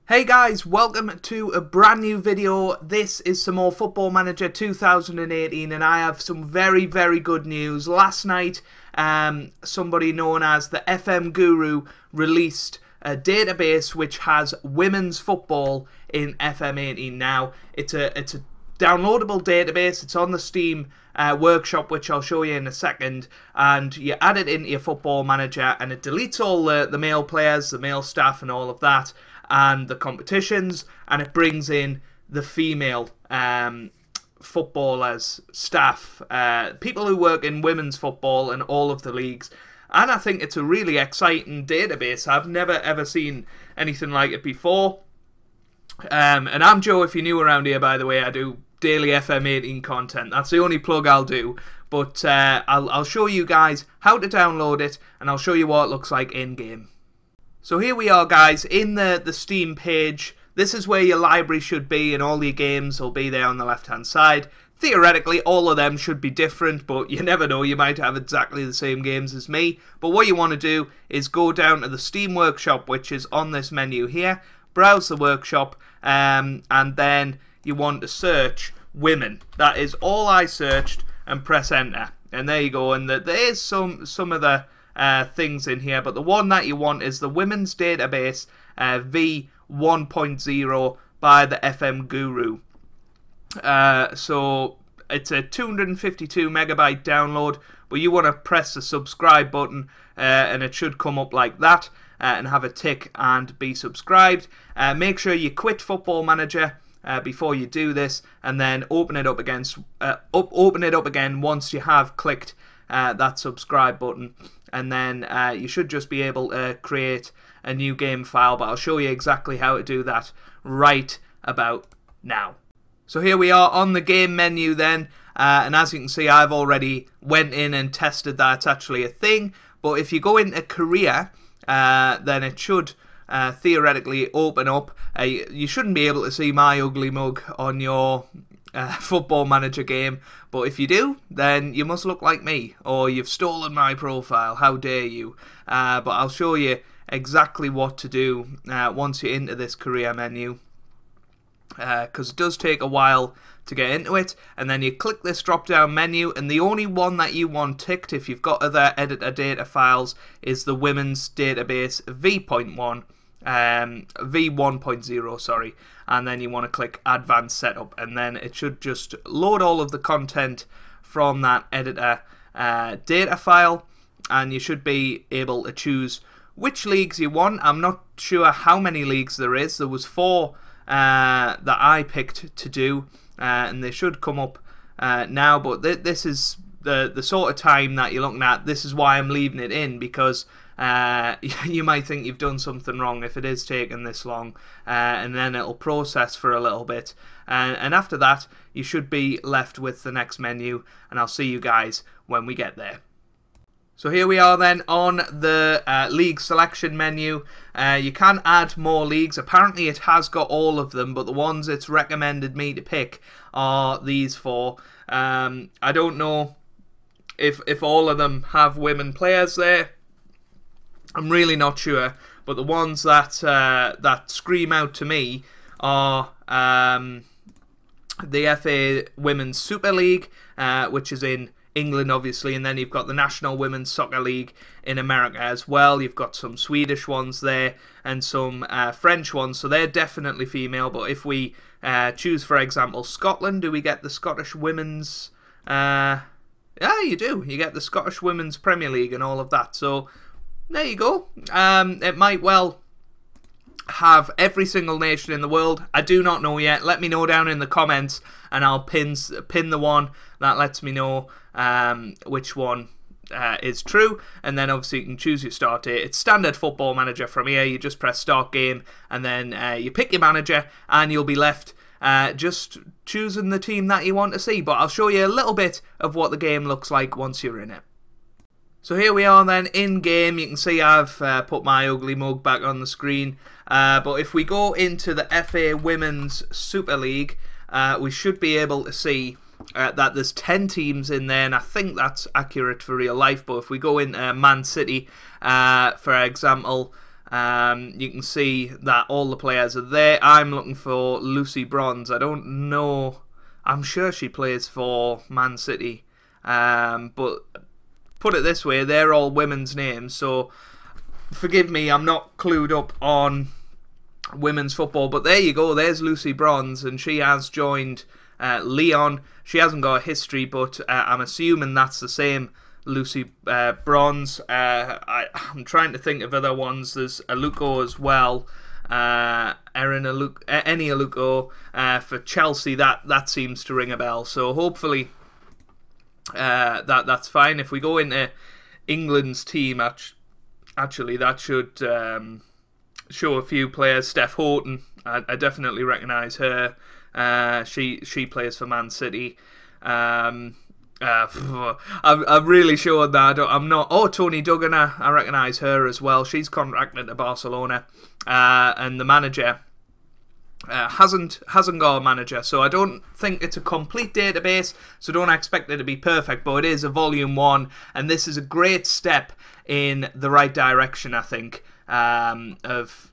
Hey guys, welcome to a brand new video. This is some more Football Manager 2018 and I have some very good news. Last night, somebody known as the FM Guru released a database which has women's football in FM18 now. It's a downloadable database. It's on the Steam workshop, which I'll show you in a second, and you add it into your Football Manager and it deletes all the male players, the male staff and all of that, and the competitions, and it brings in the female footballers, staff, people who work in women's football and all of the leagues. And I think it's a really exciting database. I've never ever seen anything like it before. And I'm Joe, if you're new around here, by the way. I do daily FM18 content. That's the only plug I'll do. But I'll show you guys how to download it, and I'll show you what it looks like in-game. So here we are, guys, in the Steam page. This is where your library should be, and all your games will be there on the left-hand side. Theoretically, all of them should be different, but you never know. You might have exactly the same games as me. But what you want to do is go down to the Steam Workshop, which is on this menu here. Browse the workshop, and then you want to search women. That is all I searched, and press enter. And there you go. And there is some of the things in here, but the one that you want is the Women's Database V1.0 by the FM Guru. So it's a 252 megabyte download, but you want to press the subscribe button and it should come up like that, and have a tick and be subscribed. Make sure you quit Football Manager before you do this, and then open it up again once you have clicked that subscribe button, and then you should just be able to create a new game file, but I'll show you exactly how to do that right about now. So here we are on the game menu then, and as you can see, I've already went in and tested that it's actually a thing. But if you go into career, then it should theoretically open up. You shouldn't be able to see my ugly mug on your Football Manager game, but if you do, then you must look like me, or you've stolen my profile. How dare you? But I'll show you exactly what to do once you're into this career menu, because it does take a while to get into it. And then you click this drop down menu, and the only one that you want ticked, if you've got other editor data files, is the Women's Database V1.0, sorry. And then you want to click Advanced Setup, and then it should just load all of the content from that editor data file, and you should be able to choose which leagues you want. I'm not sure how many leagues there is. There was 4 that I picked to do, and they should come up now, but this is the sort of time that you're looking at. This is why I'm leaving it in, because you might think you've done something wrong if it is taking this long, and then it'll process for a little bit, and after that you should be left with the next menu, and I'll see you guys when we get there. So here we are then on the league selection menu. You can add more leagues. Apparently it has got all of them, but the ones it's recommended me to pick are these 4. I don't know if all of them have women players there. I'm really not sure, but the ones that that scream out to me are the FA Women's Super League, which is in England, obviously, and then you've got the National Women's Soccer League in America as well. You've got some Swedish ones there and some French ones, so they're definitely female. But if we choose, for example, Scotland, do we get the Scottish Women's... yeah, you do. You get the Scottish Women's Premier League and all of that, so there you go. It might well have every single nation in the world. I do not know yet. Let me know down in the comments, and I'll pin the one that lets me know which one is true. And then obviously you can choose your start date. It's standard Football Manager from here. You just press start game, and then you pick your manager, and you'll be left just choosing the team that you want to see. But I'll show you a little bit of what the game looks like once you're in it. So here we are then in game. You can see I've put my ugly mug back on the screen. But if we go into the FA Women's Super League, we should be able to see that there's 10 teams in there, and I think that's accurate for real life. But if we go into Man City, for example, You can see that all the players are there. I'm looking for Lucy Bronze. I don't know. I'm sure she plays for Man City. But put it this way, they're all women's names. So forgive me, I'm not clued up on women's football. But there you go. There's Lucy Bronze, and she has joined Lyon. She hasn't got a history, but I'm assuming that's the same Lucy Bronze. I'm trying to think of other ones. There's Aluko as well. Eni Aluko for Chelsea. That seems to ring a bell. So hopefully that's fine. If we go into England's team, actually that should show a few players. Steph Houghton, I definitely recognise her. She plays for Man City. I'm really sure that I'm not. Oh, Tony Duggan, I recognise her as well. She's contracted to Barcelona, and the manager hasn't got a manager, so I don't think it's a complete database. So don't expect it to be perfect, but it is a volume 1, and this is a great step in the right direction, I think, of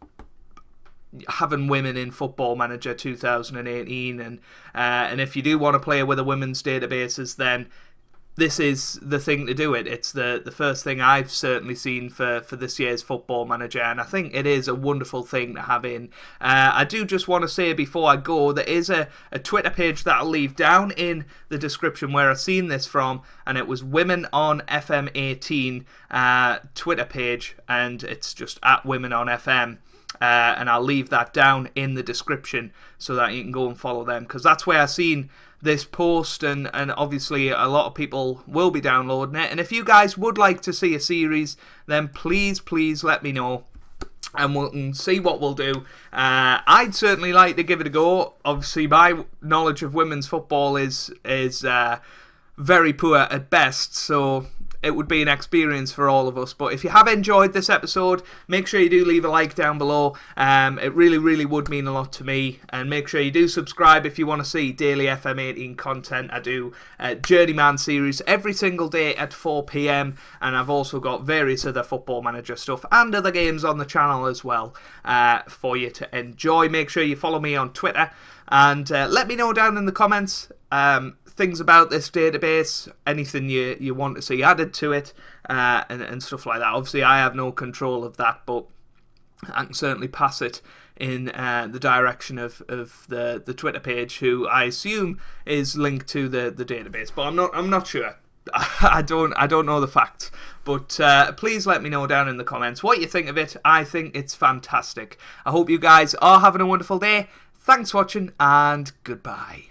having women in Football Manager 2018, and if you do want to play with a women's databases, then this is the thing to do it. It's the first thing I've certainly seen for this year's Football Manager, and I think it is a wonderful thing to have in. I do just want to say before I go, there is a Twitter page that I'll leave down in the description where I've seen this from, and it was Women on FM18 Twitter page, and it's just at Women on FM. And I'll leave that down in the description so that you can go and follow them, because that's where I've seen this post, and obviously a lot of people will be downloading it. And if you guys would like to see a series, then please let me know, and we'll see what we'll do. I'd certainly like to give it a go. Obviously my knowledge of women's football is very poor at best, so it would be an experience for all of us. But if you have enjoyed this episode, make sure you do leave a like down below. It really would mean a lot to me. And make sure you do subscribe if you want to see daily FM18 content. I do Journeyman series every single day at 4 PM. And I've also got various other Football Manager stuff and other games on the channel as well for you to enjoy. Make sure you follow me on Twitter. And let me know down in the comments things about this database, anything you want to see added to it, and stuff like that. Obviously, I have no control of that, but I can certainly pass it in the direction of the Twitter page, who I assume is linked to the database, but I'm not sure. I don't know the facts, but please let me know down in the comments what you think of it. I think it's fantastic. I hope you guys are having a wonderful day. Thanks for watching, and goodbye.